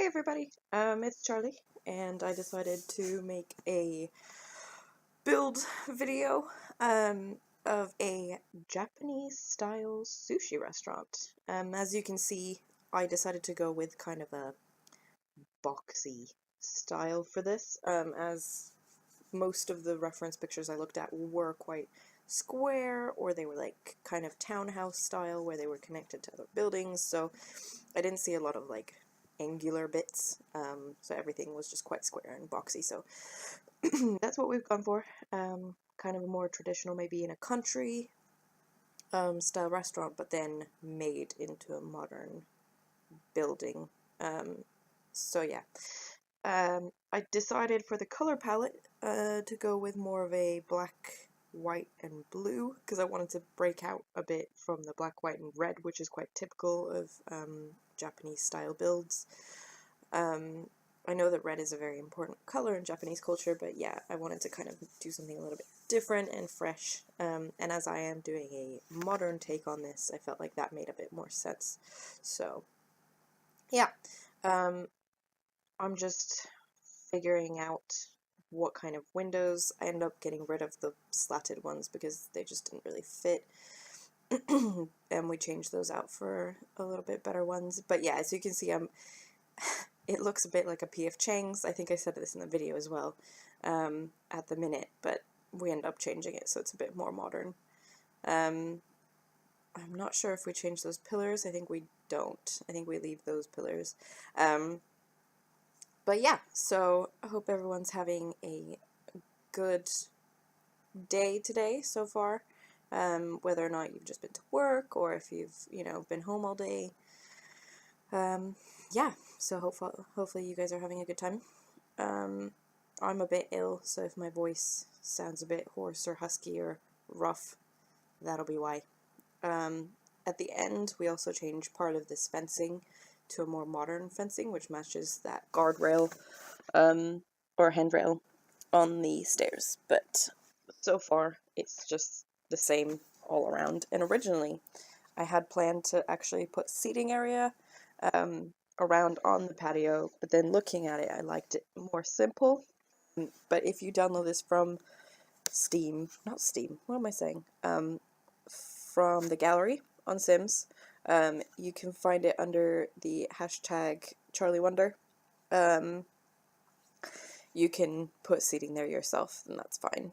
Hey everybody, it's Charlie, and I decided to make a build video of a Japanese style sushi restaurant. As you can see, I decided to go with kind of a boxy style for this, as most of the reference pictures I looked at were quite square, or they were like kind of townhouse style where they were connected to other buildings, so I didn't see a lot of like angular bits, so everything was just quite square and boxy, so that's what we've gone for. Kind of a more traditional, maybe in a country style restaurant, but then made into a modern building. So yeah, I decided for the color palette to go with more of a black, white, and blue, because I wanted to break out a bit from the black, white, and red, which is quite typical of Japanese style builds. I know that red is a very important color in Japanese culture, but yeah, I wanted to kind of do something a little bit different and fresh, and as I am doing a modern take on this, I felt like that made a bit more sense. So yeah, I'm just figuring out what kind of windows. I end up getting rid of the slatted ones because they just didn't really fit. And we changed those out for a little bit better ones. But yeah, as you can see, it looks a bit like a P.F. Chang's. I think I said this in the video as well, at the minute, but we end up changing it so it's a bit more modern. I'm not sure if we change those pillars. I think we don't. I think we leave those pillars. But yeah, so I hope everyone's having a good day today so far, whether or not you've just been to work or if you've, been home all day. Yeah, so hopefully you guys are having a good time. I'm a bit ill, so if my voice sounds a bit hoarse or husky or rough, that'll be why. At the end, we also changed part of this fencing to a more modern fencing, which matches that guardrail or handrail on the stairs. But so far, it's just the same all around. And originally, I had planned to actually put seating area around on the patio, but then looking at it, I liked it more simple. But if you download this from what am I saying? From the gallery on Sims, you can find it under the hashtag charliewonder. You can put seating there yourself, and that's fine.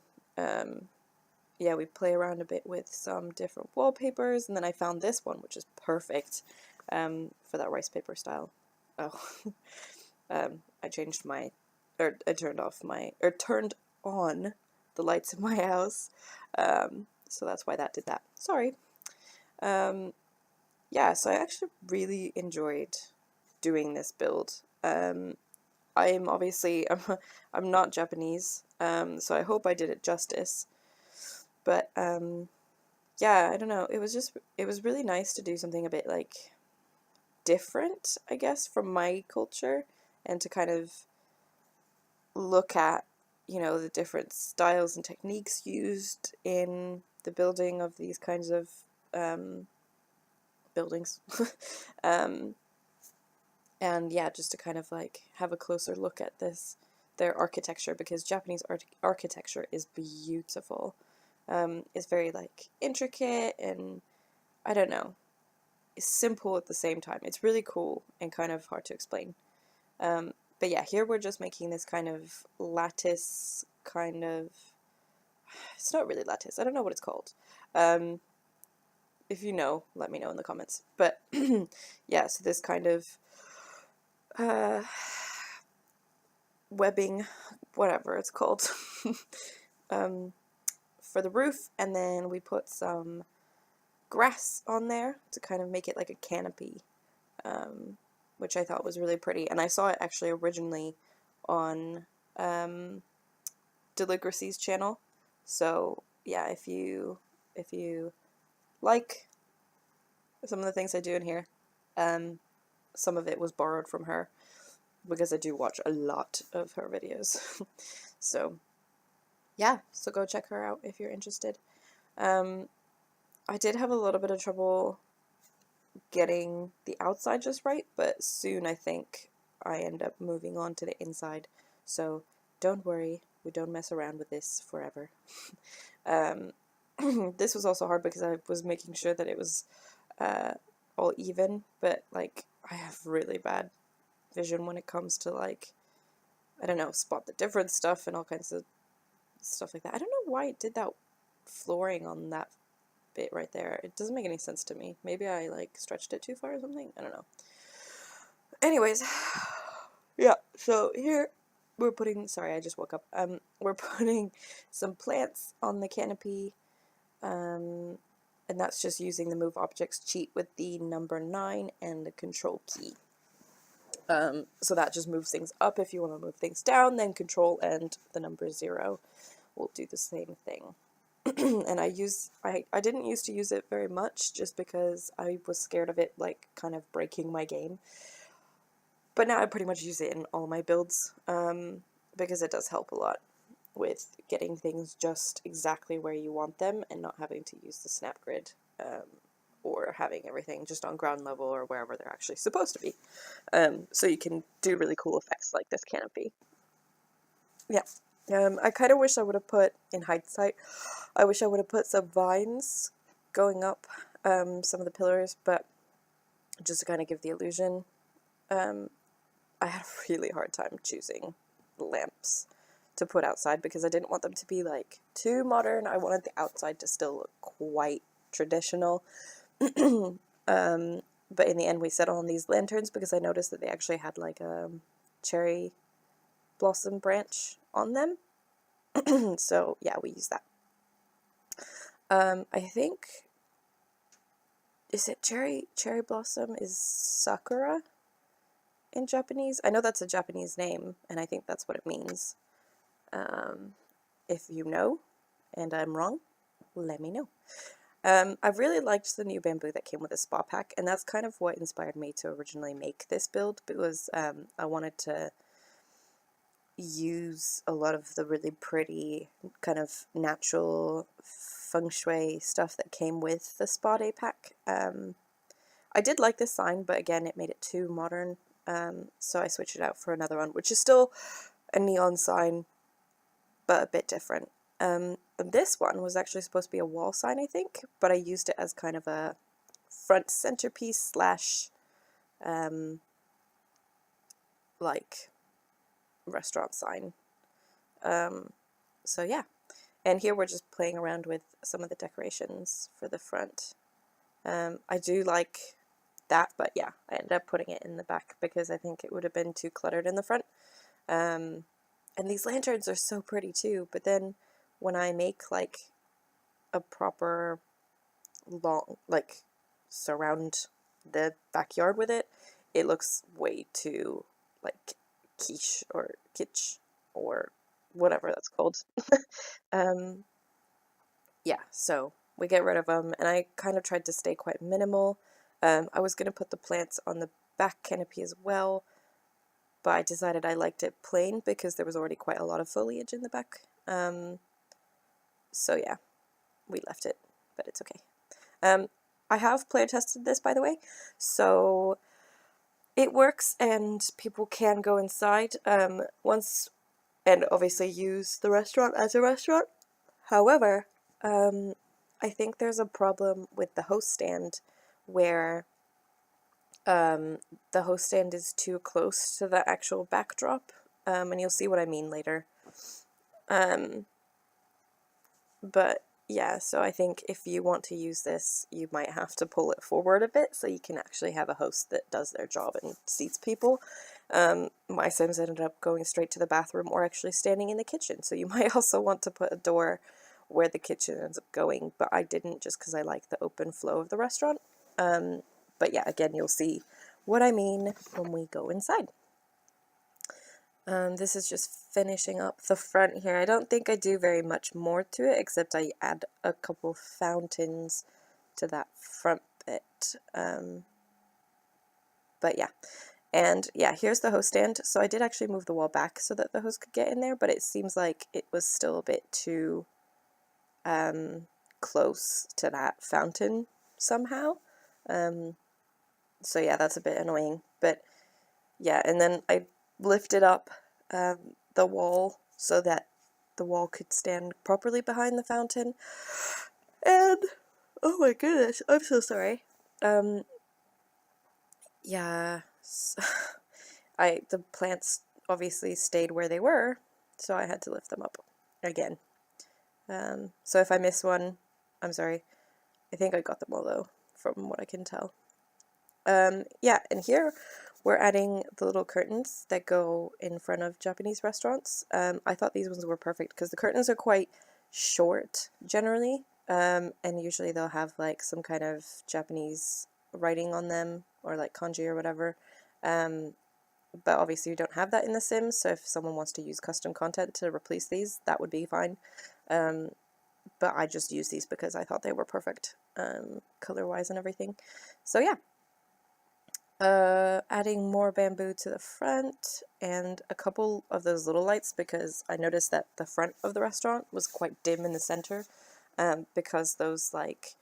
Yeah, we play around a bit with some different wallpapers, and then I found this one, which is perfect for that rice paper style. Oh, I turned on the lights in my house, so that's why that did that. Sorry. Yeah, so I actually really enjoyed doing this build. I'm not Japanese, so I hope I did it justice. But yeah, I don't know. It was really nice to do something a bit like different, I guess, from my culture, and to kind of look at, the different styles and techniques used in the building of these kinds of buildings. And yeah, just to kind of like have a closer look at their architecture, because Japanese architecture is beautiful. It's very like intricate, and I don't know, it's simple at the same time. It's really cool and kind of hard to explain. But yeah, here we're just making this kind of lattice kind of, it's not really lattice, I don't know what it's called. If you know, let me know in the comments. But yeah, so this kind of webbing, whatever it's called, for the roof, and then we put some grass on there to kind of make it like a canopy, which I thought was really pretty. And I saw it actually originally on Deligracy's channel, so yeah, if you like some of the things I do in here, some of it was borrowed from her, because I do watch a lot of her videos. So yeah, so go check her out if you're interested. I did have a little bit of trouble getting the outside just right, but soon I think I end up moving on to the inside. So don't worry, we don't mess around with this forever. This was also hard because I was making sure that it was all even, but like I have really bad vision when it comes to like, I don't know, spot the difference stuff and all kinds of stuff like that. I don't know why it did that flooring on that bit right there. It doesn't make any sense to me. Maybe I like stretched it too far or something. I don't know. Anyways, yeah, so here we're putting, sorry, I just woke up. We're putting some plants on the canopy. And that's just using the move objects cheat with the number 9 and the control key. So that just moves things up. If you want to move things down, then control and the number 0 will do the same thing. And I didn't used to use it very much just because I was scared of it like kind of breaking my game. But now I pretty much use it in all my builds because it does help a lot with getting things just exactly where you want them and not having to use the snap grid or having everything just on ground level or wherever they're actually supposed to be. So you can do really cool effects like this canopy. Yeah. I kind of wish I would have put, in hindsight, I wish I would have put some vines going up some of the pillars, but just to kind of give the illusion, I had a really hard time choosing lamps to put outside because I didn't want them to be like too modern. I wanted the outside to still look quite traditional. But in the end we settled on these lanterns because I noticed that they actually had like a cherry blossom branch on them. So yeah, we use that. I think, is it cherry blossom is sakura in Japanese? I know that's a Japanese name and I think that's what it means. If you know and I'm wrong, let me know. I've really liked the new bamboo that came with the spa pack, and that's kind of what inspired me to originally make this build, because I wanted to use a lot of the really pretty kind of natural feng shui stuff that came with the spa day pack. I did like this sign, but again it made it too modern, so I switched it out for another one, which is still a neon sign but a bit different. This one was actually supposed to be a wall sign, I think, but I used it as kind of a front centerpiece slash like restaurant sign. So yeah, and here we're just playing around with some of the decorations for the front. I do like that, but yeah, I ended up putting it in the back because I think it would have been too cluttered in the front. And these lanterns are so pretty too, but then when I make like a proper long, like surround the backyard with it, it looks way too like quiche or kitsch or whatever that's called. Yeah, so we get rid of them, and I kind of tried to stay quite minimal. I was going to put the plants on the back canopy as well, but I decided I liked it plain because there was already quite a lot of foliage in the back. So yeah, we left it, but it's okay. I have player tested this, by the way, so it works and people can go inside once, and obviously use the restaurant as a restaurant. However, I think there's a problem with the host stand where the host stand is too close to the actual backdrop, and you'll see what I mean later. But yeah, so I think if you want to use this, you might have to pull it forward a bit so you can actually have a host that does their job and seats people. My Sims ended up going straight to the bathroom or actually standing in the kitchen, so you might also want to put a door where the kitchen ends up going, but I didn't just because I like the open flow of the restaurant. But yeah, again, you'll see what I mean when we go inside. This is just finishing up the front here. I don't think I do very much more to it, except I add a couple fountains to that front bit. But yeah. And yeah, here's the host stand. So I did actually move the wall back so that the host could get in there, but it seems like it was still a bit too close to that fountain somehow. So yeah, that's a bit annoying. But yeah, and then I lifted up the wall so that the wall could stand properly behind the fountain. And oh my goodness, I'm so sorry. Yeah, the plants obviously stayed where they were, so I had to lift them up again. So if I miss one, I'm sorry. I think I got them all though, from what I can tell. Yeah, and here we're adding the little curtains that go in front of Japanese restaurants. I thought these ones were perfect because the curtains are quite short generally, and usually they'll have like some kind of Japanese writing on them or like kanji or whatever. But obviously you don't have that in The Sims, so if someone wants to use custom content to replace these, that would be fine. But I just used these because I thought they were perfect, color-wise and everything. So yeah. Adding more bamboo to the front and a couple of those little lights because I noticed that the front of the restaurant was quite dim in the center, because those like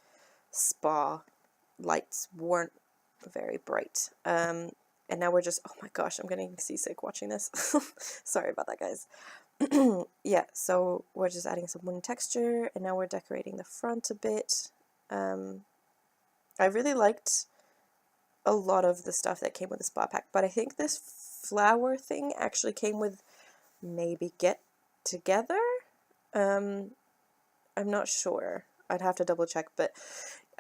spa lights weren't very bright. And now we're just, oh my gosh, I'm getting seasick watching this. Sorry about that, guys. Yeah, so we're just adding some wooden texture and now we're decorating the front a bit. I really liked a lot of the stuff that came with the spa pack, but I think this flower thing actually came with maybe Get Together. I'm not sure. I'd have to double check, but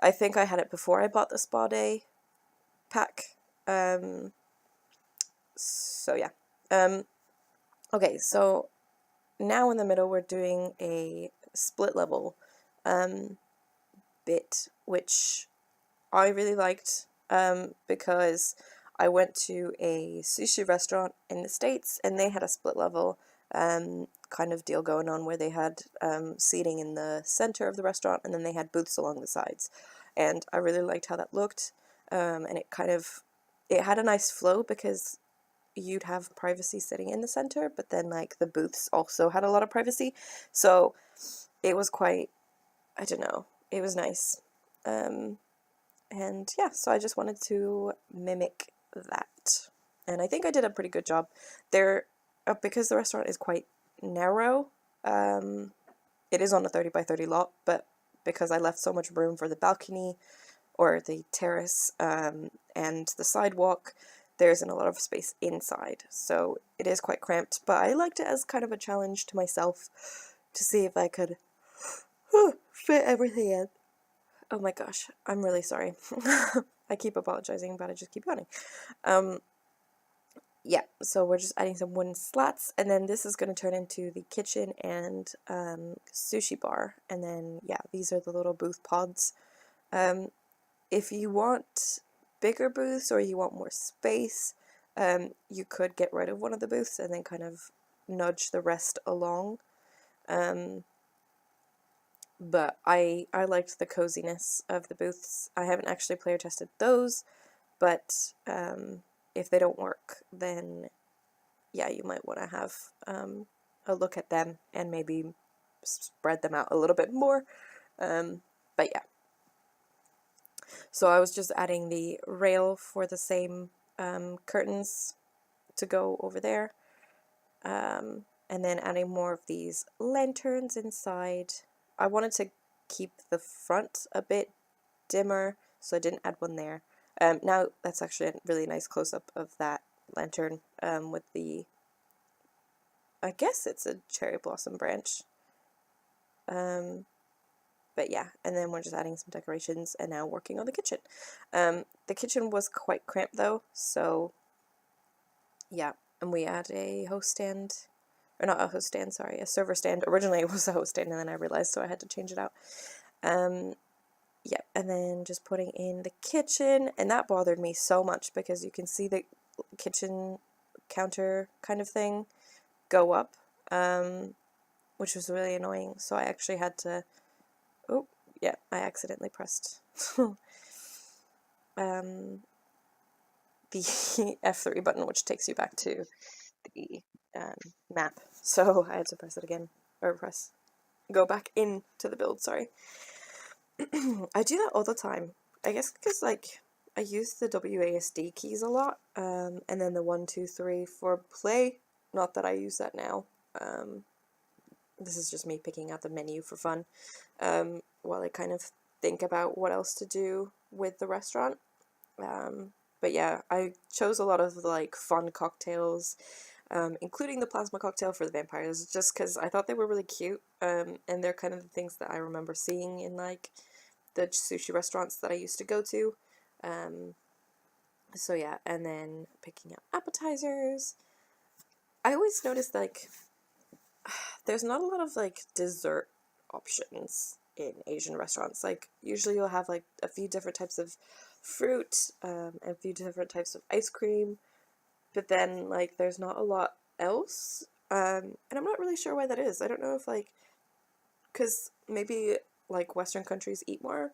I think I had it before I bought the spa day pack. So yeah. Okay, so now in the middle we're doing a split level bit, which I really liked, because I went to a sushi restaurant in the States and they had a split level kind of deal going on where they had seating in the center of the restaurant and then they had booths along the sides. And I really liked how that looked, and it had a nice flow because you'd have privacy sitting in the center, but then like the booths also had a lot of privacy. So it was quite, I don't know, it was nice. And yeah, so I just wanted to mimic that. And I think I did a pretty good job. Because the restaurant is quite narrow, it is on a 30 by 30 lot, but because I left so much room for the balcony or the terrace and the sidewalk, there isn't a lot of space inside. So it is quite cramped, but I liked it as kind of a challenge to myself to see if I could fit everything in. Oh my gosh, I'm really sorry. I keep apologizing, but I just keep yawning. Yeah, so we're just adding some wooden slats, and then this is going to turn into the kitchen and sushi bar. And then, yeah, these are the little booth pods. If you want bigger booths or you want more space, you could get rid of one of the booths and then kind of nudge the rest along. But I liked the coziness of the booths. I haven't actually player tested those, but if they don't work, then yeah, you might want to have a look at them and maybe spread them out a little bit more. But yeah. So I was just adding the rail for the same curtains to go over there. And then adding more of these lanterns inside. I wanted to keep the front a bit dimmer, so I didn't add one there. Now that's actually a really nice close-up of that lantern with the, I guess it's a cherry blossom branch. But yeah, and then we're just adding some decorations and now working on the kitchen. The kitchen was quite cramped though, so yeah, and we add a host stand, or not a host stand, sorry, a server stand. Originally it was a host stand and then I realized, so I had to change it out. Yeah, and then just putting in the kitchen, and that bothered me so much because you can see the kitchen counter kind of thing go up, which was really annoying. So I actually had to, oh, yeah, I accidentally pressed the F3 button, which takes you back to the map. So I had to press it again, or go back into the build, sorry. I do that all the time. I guess because, like, I use the WASD keys a lot, and then the 1, 2, 3 for play. Not that I use that now. This is just me picking out the menu for fun, while I kind of think about what else to do with the restaurant. But yeah, I chose a lot of like fun cocktails, including the plasma cocktail for the vampires, just because I thought they were really cute, and they're kind of the things that I remember seeing in like the sushi restaurants that I used to go to. So yeah, and then picking out appetizers. I always noticed like there's not a lot of like dessert options in Asian restaurants. Like usually you'll have like a few different types of fruit, and a few different types of ice cream, but then like there's not a lot else. And I'm not really sure why that is. I don't know if like because maybe like Western countries eat more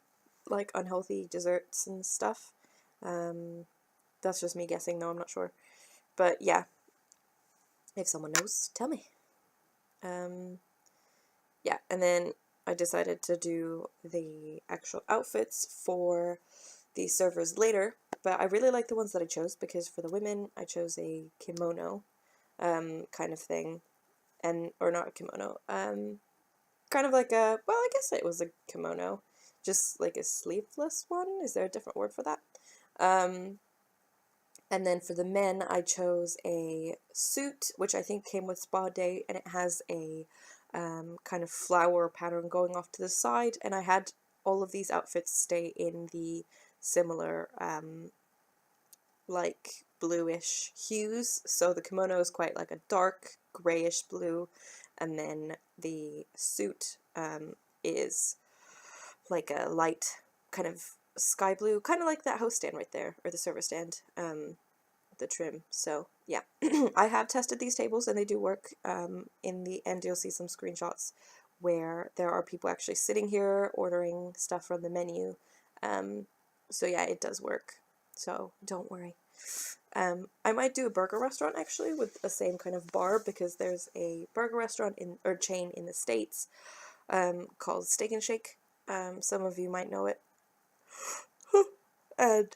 like unhealthy desserts and stuff. That's just me guessing though, I'm not sure. But yeah, if someone knows, tell me. Yeah, and then I decided to do the actual outfits for the servers later, but I really like the ones that I chose because for the women I chose a kimono kind of thing, and or not a kimono, kind of like a, well, I guess it was a kimono, just like a sleeveless one. Is there a different word for that? And then for the men, I chose a suit, which I think came with Spa Day, and it has a kind of flower pattern going off to the side. And I had all of these outfits stay in the similar, like, bluish hues. So the kimono is quite like a dark grayish blue, and then the suit is like a light kind of sky blue, kind of like that host stand right there, or the server stand, the trim. So yeah, I have tested these tables and they do work. In the end you'll see some screenshots where there are people actually sitting here ordering stuff from the menu. So yeah, it does work, so don't worry. I might do a burger restaurant actually with the same kind of bar, because there's a burger restaurant in, or chain in the States, called Steak and Shake. Some of you might know it. And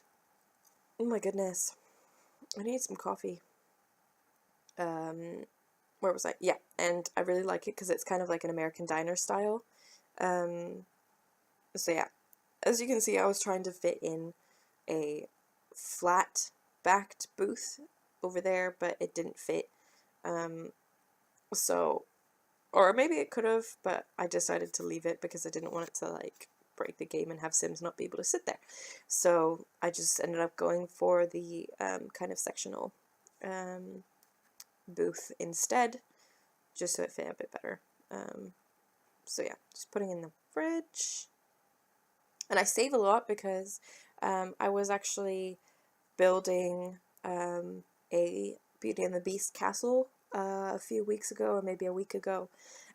oh my goodness, I need some coffee. Where was I? Yeah, and I really like it because it's kind of like an American diner style. So yeah, as you can see, I was trying to fit in a flat backed booth over there, but it didn't fit. So, or maybe it could have, but I decided to leave it because I didn't want it to like break the game and have Sims not be able to sit there. So I just ended up going for the kind of sectional booth instead, just so it fit a bit better. So yeah, just putting in the fridge. And I save a lot because I was actually building a Beauty and the Beast castle a few weeks ago, or maybe a week ago,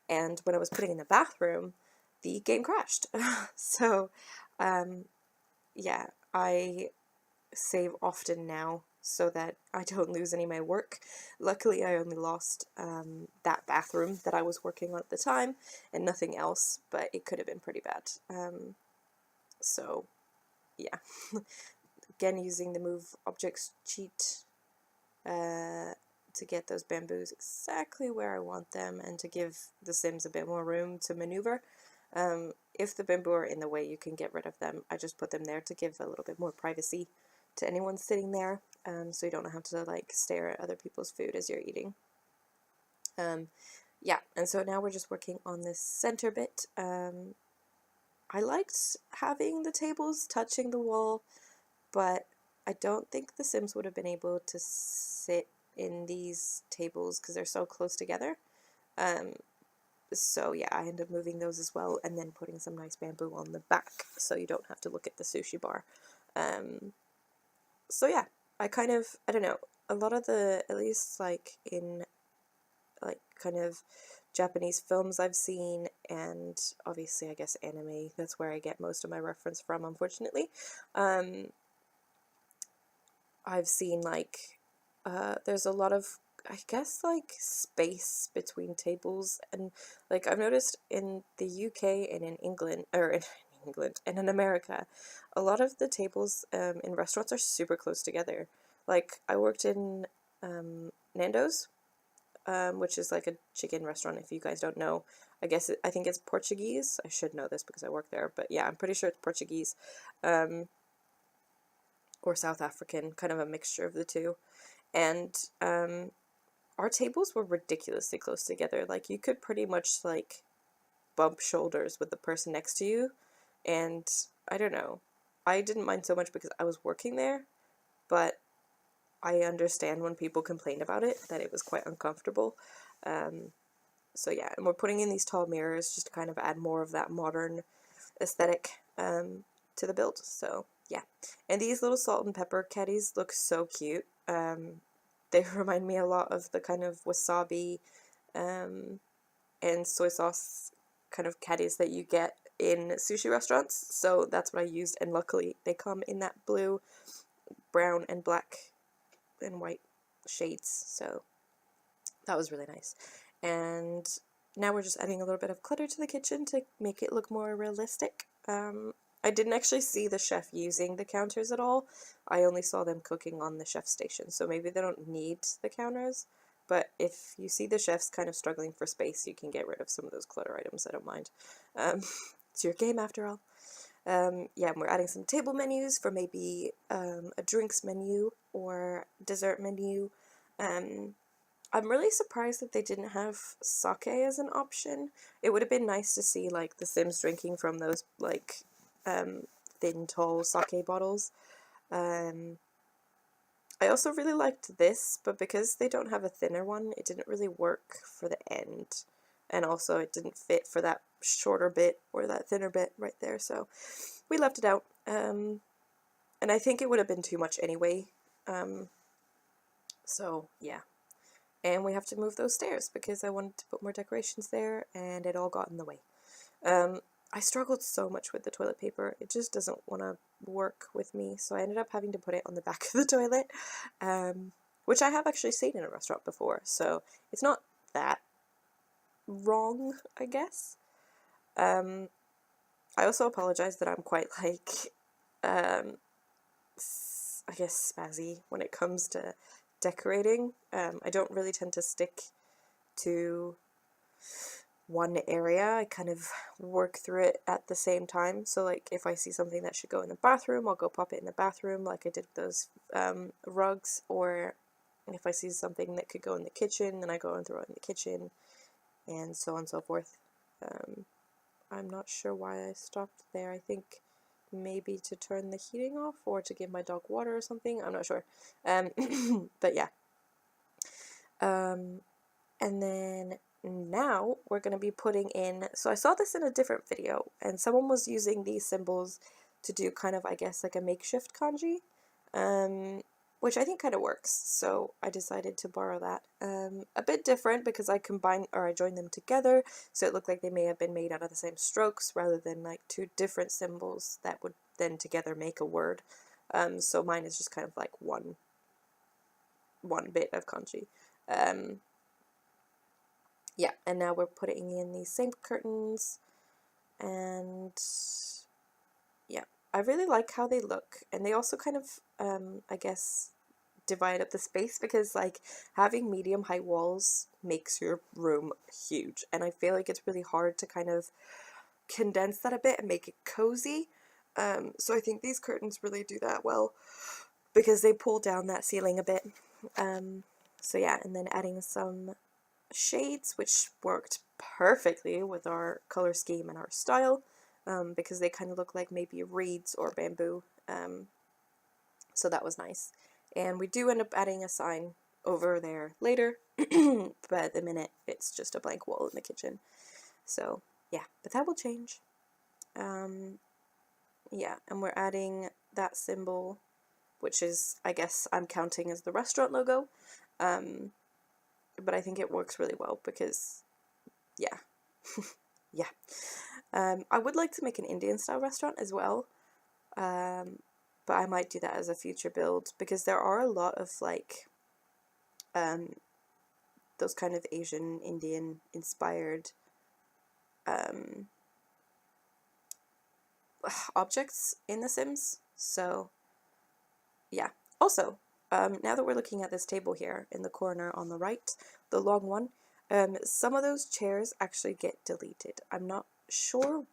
and when I was putting in the bathroom, the game crashed. So yeah, I save often now so that I don't lose any of my work. Luckily, I only lost that bathroom that I was working on at the time and nothing else, but it could have been pretty bad. So yeah, again, using the move objects cheat to get those bamboos exactly where I want them and to give the Sims a bit more room to maneuver. If the bamboo are in the way, you can get rid of them. I just put them there to give a little bit more privacy to anyone sitting there, so you don't have to like stare at other people's food as you're eating. Yeah, and so now we're just working on this center bit. I liked having the tables touching the wall, but I don't think the Sims would have been able to sit in these tables because they're so close together. So yeah, I ended up moving those as well, and then putting some nice bamboo on the back so you don't have to look at the sushi bar. So yeah, I don't know, a lot of the, at least like in like kind of Japanese films I've seen, and obviously I guess anime, that's where I get most of my reference from, unfortunately. I've seen like there's a lot of, I guess, like space between tables, and like I've noticed in the UK and in England, or in England and in America, a lot of the tables in restaurants are super close together. Like, I worked in Nando's, which is like a chicken restaurant, if you guys don't know. I think it's Portuguese. I should know this because I work there, but yeah, I'm pretty sure it's Portuguese, or South African, kind of a mixture of the two. And our tables were ridiculously close together. Like, you could pretty much like bump shoulders with the person next to you, and I don't know. I didn't mind so much because I was working there, but I understand when people complained about it, that it was quite uncomfortable. So yeah, and we're putting in these tall mirrors just to kind of add more of that modern aesthetic to the build. So yeah, and these little salt and pepper caddies look so cute. They remind me a lot of the kind of wasabi and soy sauce kind of caddies that you get in sushi restaurants. So that's what I used, and luckily they come in that blue, brown, and black and white shades. So that was really nice. And now we're just adding a little bit of clutter to the kitchen to make it look more realistic. I didn't actually see the chef using the counters at all. I only saw them cooking on the chef station, so maybe they don't need the counters. But if you see the chefs kind of struggling for space, you can get rid of some of those clutter items. I don't mind. It's your game after all. Yeah, and we're adding some table menus for maybe a drinks menu or dessert menu. I'm really surprised that they didn't have sake as an option. It would have been nice to see like the Sims drinking from those like thin, tall sake bottles. I also really liked this, but because they don't have a thinner one, it didn't really work for the end. And also it didn't fit for that shorter bit or that thinner bit right there, so we left it out. And I think it would have been too much anyway. So yeah. And we have to move those stairs because I wanted to put more decorations there, and it all got in the way. I struggled so much with the toilet paper. It just doesn't want to work with me, so I ended up having to put it on the back of the toilet, which I have actually seen in a restaurant before, so it's not that wrong, I guess. I also apologize that I'm quite, like, I guess spazzy when it comes to decorating. I don't really tend to stick to one area. I kind of work through it at the same time. So like if I see something that should go in the bathroom, I'll go pop it in the bathroom like I did with those rugs, or if I see something that could go in the kitchen, then I go and throw it in the kitchen, and so on and so forth. I'm not sure why I stopped there. I think maybe to turn the heating off or to give my dog water or something. I'm not sure. But yeah. And then now we're going to be putting in, so I saw this in a different video, and someone was using these symbols to do kind of, I guess, like a makeshift kanji, which I think kind of works, so I decided to borrow that. A bit different because I joined them together, so it looked like they may have been made out of the same strokes rather than like two different symbols that would then together make a word. So mine is just kind of like one bit of kanji. Yeah, and now we're putting in these same curtains, and yeah, I really like how they look, and they also kind of, I guess, divide up the space, because like having medium height walls makes your room huge, and I feel like it's really hard to kind of condense that a bit and make it cozy. So I think these curtains really do that well, because they pull down that ceiling a bit. So yeah, and then adding some shades, which worked perfectly with our color scheme and our style, because they kind of look like maybe reeds or bamboo, so that was nice. And we do end up adding a sign over there later, but at the minute it's just a blank wall in the kitchen, so yeah, but that will change. Yeah, and we're adding that symbol, which is, I guess I'm counting as the restaurant logo, but I think it works really well because, yeah, yeah. I would like to make an Indian style restaurant as well, but I might do that as a future build, because there are a lot of like those kind of Asian Indian inspired objects in The Sims. So yeah. Also, now that we're looking at this table here in the corner on the right, the long one, some of those chairs actually get deleted. I'm not sure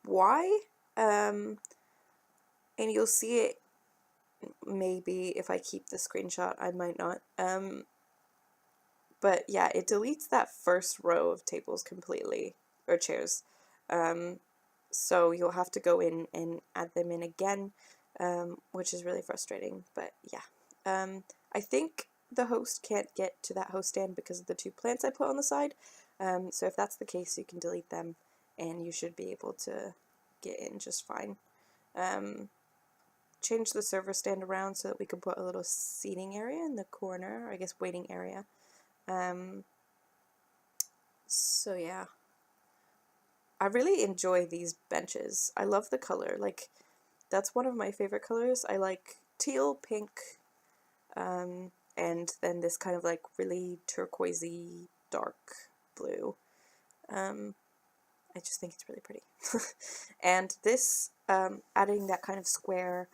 why, and you'll see it maybe if I keep the screenshot. I might not. But yeah, it deletes that first row of tables completely, or chairs. So you'll have to go in and add them in again, which is really frustrating, but yeah. I think the host can't get to that host stand because of the 2 plants I put on the side, so if that's the case, you can delete them, and you should be able to get in just fine. Change the server stand around so that we can put a little seating area in the corner, or I guess waiting area. So yeah, I really enjoy these benches. I love the color, like, that's one of my favorite colors. I like teal, pink, and then this kind of like really turquoisey dark blue. I just think it's really pretty. And this, adding that kind of square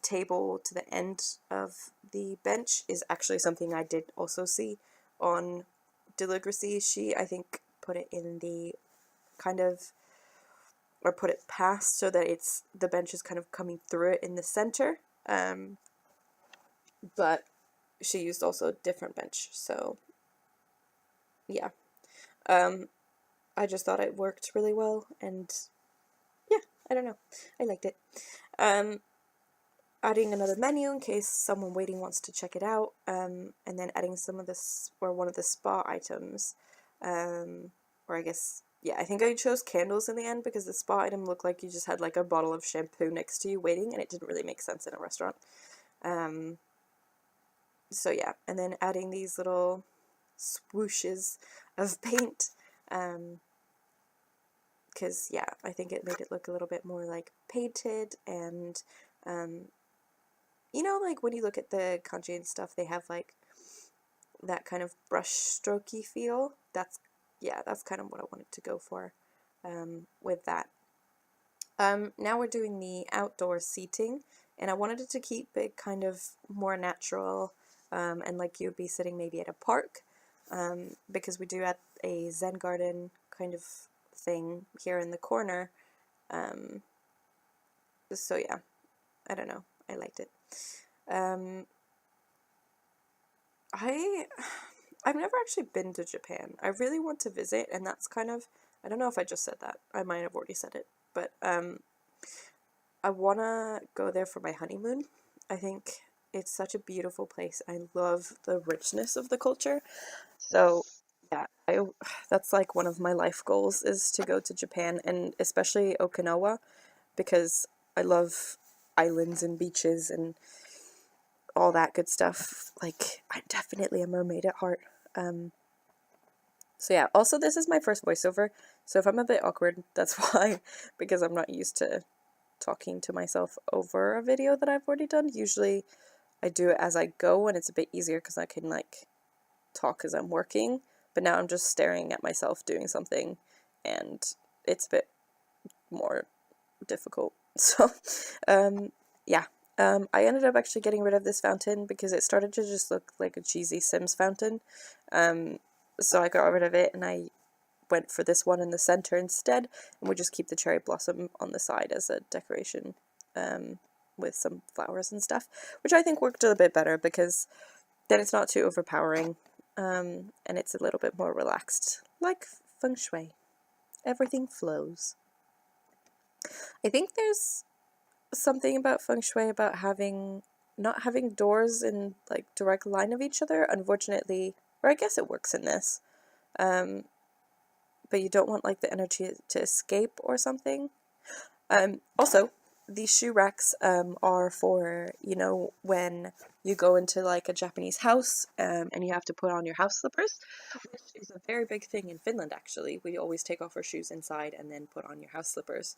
table to the end of the bench is actually something I did also see on Deligracy. She, I think, put it in the kind of, or put it past so that it's, the bench is kind of coming through it in the center, but she used also a different bench, so yeah. I just thought it worked really well, and yeah, I don't know, I liked it. Adding another menu in case someone waiting wants to check it out, and then adding some of this, or one of the spa items, or I guess, yeah, I think I chose candles in the end because the spa item looked like you just had like a bottle of shampoo next to you waiting, and it didn't really make sense in a restaurant. So yeah, and then adding these little swooshes of paint, because yeah, I think it made it look a little bit more like painted, and you know, like when you look at the kanji and stuff, they have like that kind of brush strokey feel. That's, yeah, that's kind of what I wanted to go for with that. Now we're doing the outdoor seating, and I wanted it to keep it kind of more natural, and like you'd be sitting maybe at a park, because we do have a Zen garden kind of thing here in the corner. So yeah, I don't know, I liked it. I've never actually been to Japan. I really want to visit, and that's kind of, I don't know if I just said that. I might have already said it, but I want to go there for my honeymoon. I think it's such a beautiful place. I love the richness of the culture. So yeah, that's like one of my life goals, is to go to Japan, and especially Okinawa, because I love islands and beaches and all that good stuff. Like, I'm definitely a mermaid at heart. So yeah, also this is my first voiceover, so if I'm a bit awkward, that's why, because I'm not used to talking to myself over a video that I've already done. Usually I do it as I go, and it's a bit easier because I can like talk as I'm working, but now I'm just staring at myself doing something, and it's a bit more difficult. So yeah, I ended up actually getting rid of this fountain because it started to just look like a cheesy Sims fountain, so I got rid of it, and I went for this one in the center instead, and we just keep the cherry blossom on the side as a decoration, with some flowers and stuff, which I think worked a bit better because then it's not too overpowering, and it's a little bit more relaxed, like feng shui. Everything flows. I think there's something about feng shui about not having doors in like direct line of each other, unfortunately, or I guess it works in this, but you don't want like the energy to escape or something. Also, these shoe racks are for, you know, when you go into like a Japanese house, and you have to put on your house slippers, which is a very big thing in Finland actually. We always take off our shoes inside and then put on your house slippers.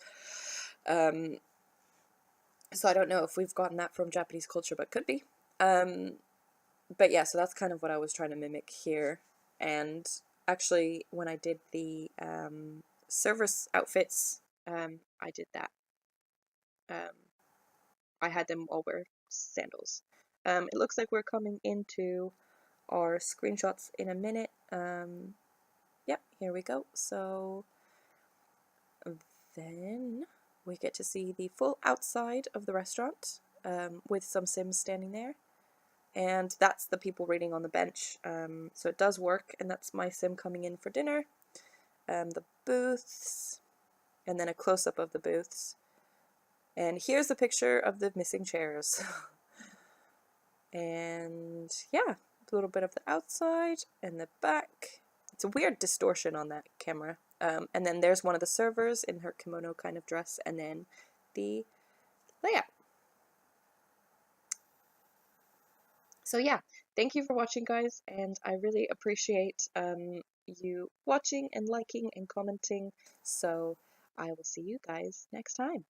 So I don't know if we've gotten that from Japanese culture, but could be. But yeah, so that's kind of what I was trying to mimic here. And actually, when I did the service outfits, I did that I had them all wear sandals. It looks like we're coming into our screenshots in a minute. Yep, here we go. So then we get to see the full outside of the restaurant, with some Sims standing there. And that's the people reading on the bench. So it does work, and that's my Sim coming in for dinner. The booths, and then a close-up of the booths. And here's a picture of the missing chairs. And yeah, a little bit of the outside and the back. It's a weird distortion on that camera. And then there's one of the servers in her kimono kind of dress, and then the layout. So yeah, thank you for watching, guys, and I really appreciate you watching and liking and commenting. So I will see you guys next time.